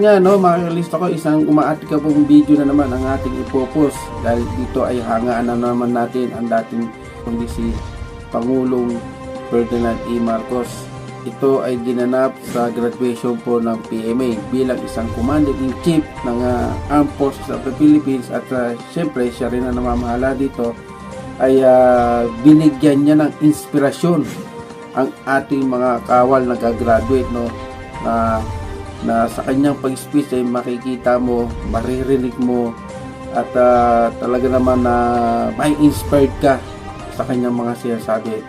nga, no, mga kalista ko, isang umaatika pong video na naman ang ating ipopost dahil dito ay hangaan na naman natin ang dating kundi si Pangulong Ferdinand E. Marcos. Ito ay ginanap sa graduation po ng PMA bilang isang Commander-in-Chief ng Armed Forces of the Philippines at syempre siya rin ang namamahala dito ay binigyan niya ng inspirasyon ang ating mga kawal na gagraduate, no, na sa kanyang pag-speech ay makikita mo, maririnig mo at talaga naman na may inspired ka sa kanyang mga sinasabi.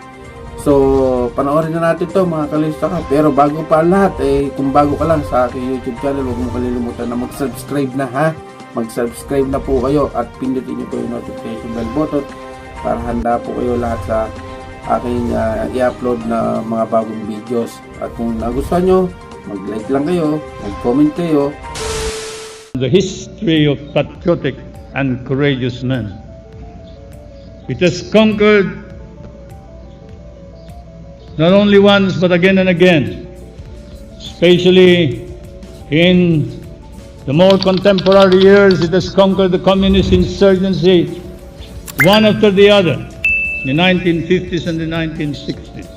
So, panoorin na natin to mga kalista ka. Pero bago pa lahat, kung bago ka lang sa aking YouTube channel, huwag mo kalilimutan na mag-subscribe na, ha. Mag-subscribe na po kayo at pindutin nyo po yung notification bell button para handa po kayo lahat sa aking i-upload na mga bagong videos. At kung nagustuhan nyo, mag-like lang kayo, mag-comment kayo. The history of patriotic and courageous men. It has conquered not only once but again and again, especially in the more contemporary years. It has conquered the communist insurgency one after the other, in the 1950s and the 1960s.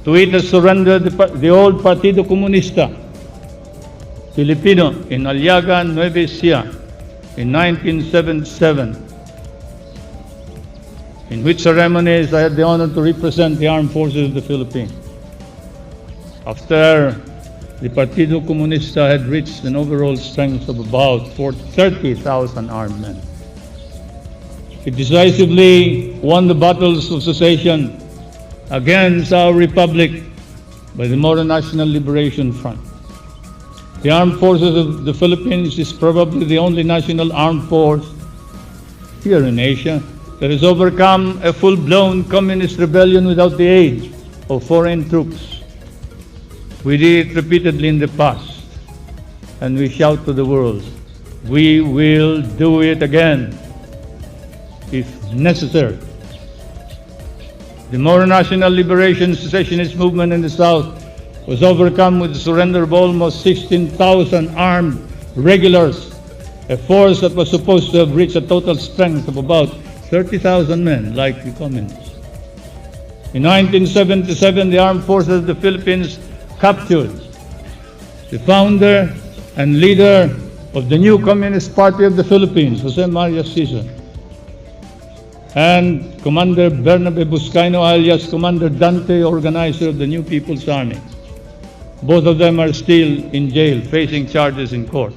To it has surrendered the old Partido Comunista Filipino in Aliaga, Nueva Ecija in 1977, in which ceremonies I had the honor to represent the armed forces of the Philippines. After the Partido Comunista had reached an overall strength of about 30,000 armed men. It decisively won the battles of secession against our republic by the Moro National Liberation Front. The Armed Forces of the Philippines is probably the only national armed force here in Asia that has overcome a full-blown communist rebellion without the aid of foreign troops. We did it repeatedly in the past, and we shout to the world, we will do it again if necessary. The Moro National Liberation Secessionist movement in the South was overcome with the surrender of almost 16,000 armed regulars, a force that was supposed to have reached a total strength of about 30,000 men, like the communists. In 1977, the Armed Forces of the Philippines captured the founder and leader of the new Communist Party of the Philippines, Jose Maria Sison, and Commander Bernabe Buscaino, alias Commander Dante, organizer of the New People's Army. Both of them are still in jail, facing charges in court.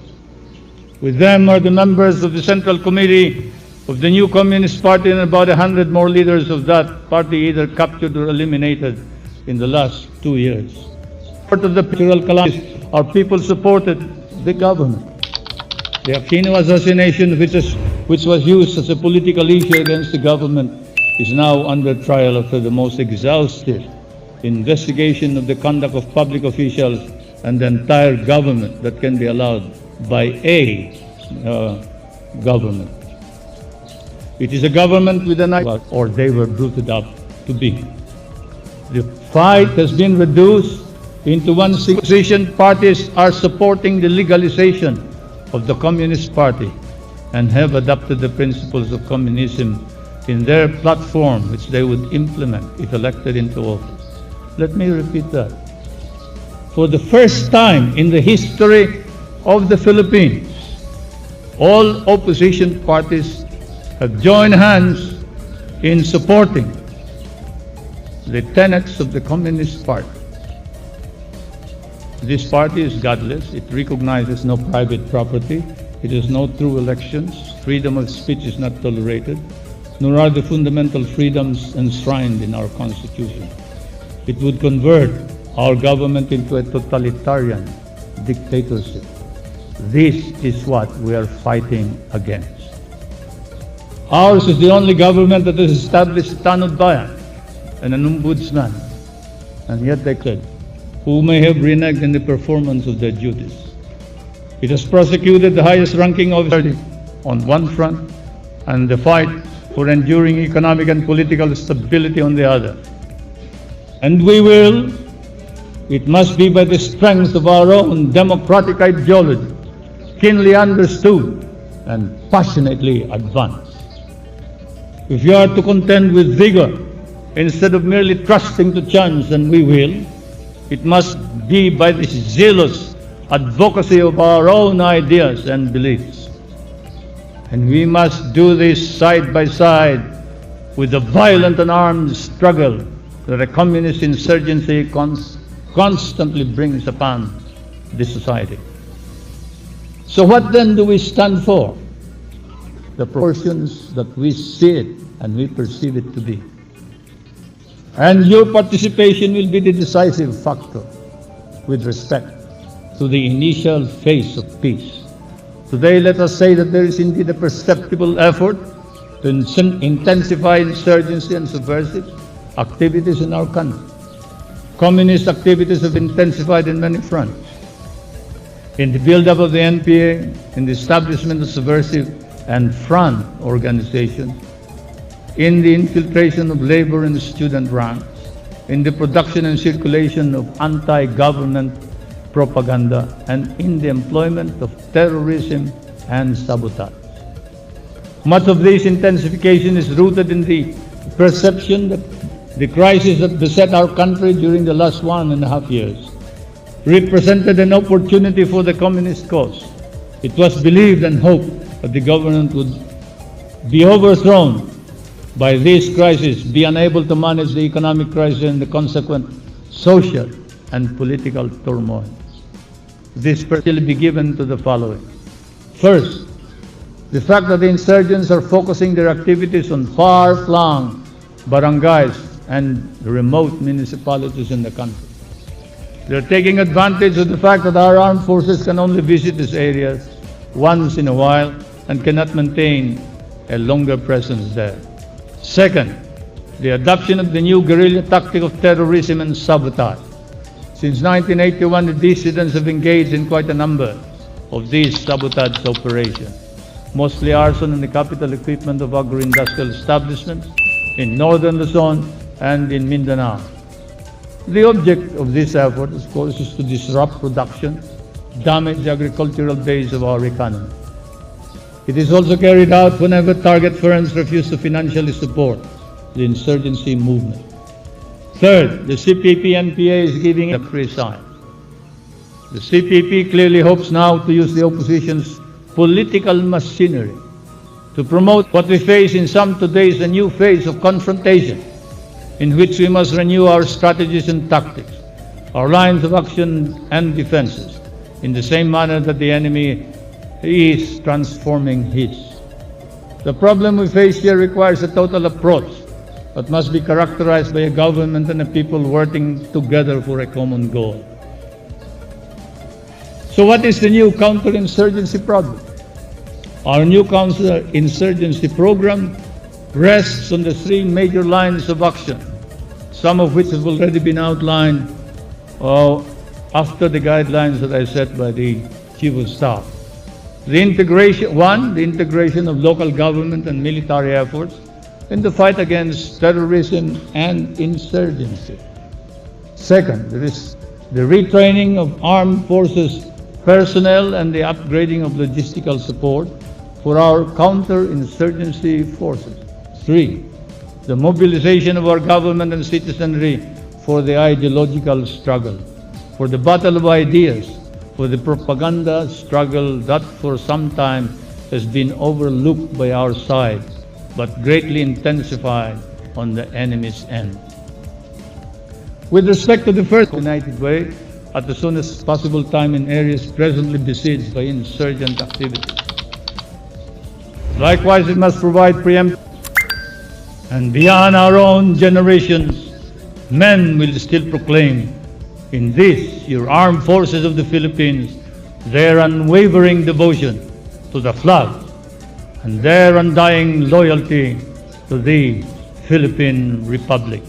With them are the members of the Central Committee of the new Communist Party and about 100 more leaders of that party, either captured or eliminated in the last 2 years. Part of the natural calamity, our people supported the government. The Aquino assassination, which was used as a political issue against the government, is now under trial after the most exhaustive investigation of the conduct of public officials and the entire government that can be allowed by a government. It is a government with an idea, or they were brought up to be. The fight has been reduced into one position. Parties are supporting the legalization of the Communist Party and have adopted the principles of communism in their platform, which they would implement if elected into office. Let me repeat that. For the first time in the history of the Philippines, all opposition parties have joined hands in supporting the tenets of the Communist Party. This party is godless. It recognizes no private property. It has no true elections. Freedom of speech is not tolerated, nor are the fundamental freedoms enshrined in our Constitution. It would convert our government into a totalitarian dictatorship. This is what we are fighting against. Ours is the only government that has established a tanod bayan and an ombudsman, and yet they could, who may have reneged in the performance of their duties. It has prosecuted the highest ranking officer on one front and the fight for enduring economic and political stability on the other. And we will It must be by the strength of our own democratic ideology, keenly understood and passionately advanced. If you are to contend with vigor, instead of merely trusting to chance and we will, it must be by this zealous advocacy of our own ideas and beliefs. And we must do this side by side with the violent and armed struggle that a communist insurgency constantly brings upon the society. So what then do we stand for? The proportions that we see it and we perceive it to be. And your participation will be the decisive factor with respect to the initial phase of peace. Today, let us say that there is indeed a perceptible effort to intensify insurgency and subversive activities in our country. Communist activities have intensified in many fronts. In the build-up of the NPA, in the establishment of subversive and front organizations, in the infiltration of labor and student ranks, in the production and circulation of anti-government propaganda, and in the employment of terrorism and sabotage. Much of this intensification is rooted in the perception that the crisis that beset our country during the last 1.5 years represented an opportunity for the communist cause. It was believed and hoped that the government would be overthrown by this crisis, be unable to manage the economic crisis and the consequent social and political turmoil. This will be given to the following. First, the fact that the insurgents are focusing their activities on far-flung barangays and remote municipalities in the country. They're taking advantage of the fact that our armed forces can only visit these areas once in a while and cannot maintain a longer presence there. Second, the adoption of the new guerrilla tactic of terrorism and sabotage. Since 1981, the dissidents have engaged in quite a number of these sabotage operations, mostly arson in the capital equipment of agro-industrial establishments in northern Luzon and in Mindanao. The object of this effort, of course, is to disrupt production, damage the agricultural base of our economy. It is also carried out whenever target firms refuse to financially support the insurgency movement. Third, the CPP-NPA is giving a free sign. The CPP clearly hopes now to use the opposition's political machinery to promote what we face in some today is a new phase of confrontation, in which we must renew our strategies and tactics, our lines of action and defenses, in the same manner that the enemy is transforming his. The problem we face here requires a total approach that must be characterized by a government and a people working together for a common goal. So what is the new counterinsurgency problem? Our new counterinsurgency program rests on the three major lines of action, some of which have already been outlined after the guidelines that I set by the Chief of Staff. The integration of local government and military efforts in the fight against terrorism and insurgency. Second, there is the retraining of armed forces personnel and the upgrading of logistical support for our counterinsurgency forces. Three, the mobilization of our government and citizenry for the ideological struggle, for the battle of ideas, for the propaganda struggle that for some time has been overlooked by our side, but greatly intensified on the enemy's end. With respect to the first, united way, at the soonest possible time in areas presently besieged by insurgent activity. Likewise, it must provide preemptive, and beyond our own generations, men will still proclaim, in this, your armed forces of the Philippines, their unwavering devotion to the flag and their undying loyalty to the Philippine Republic.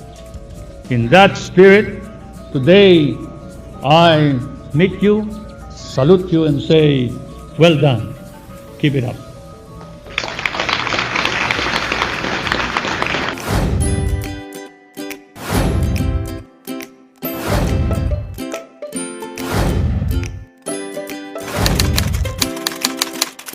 In that spirit, today, I meet you, salute you, and say, well done. Keep it up.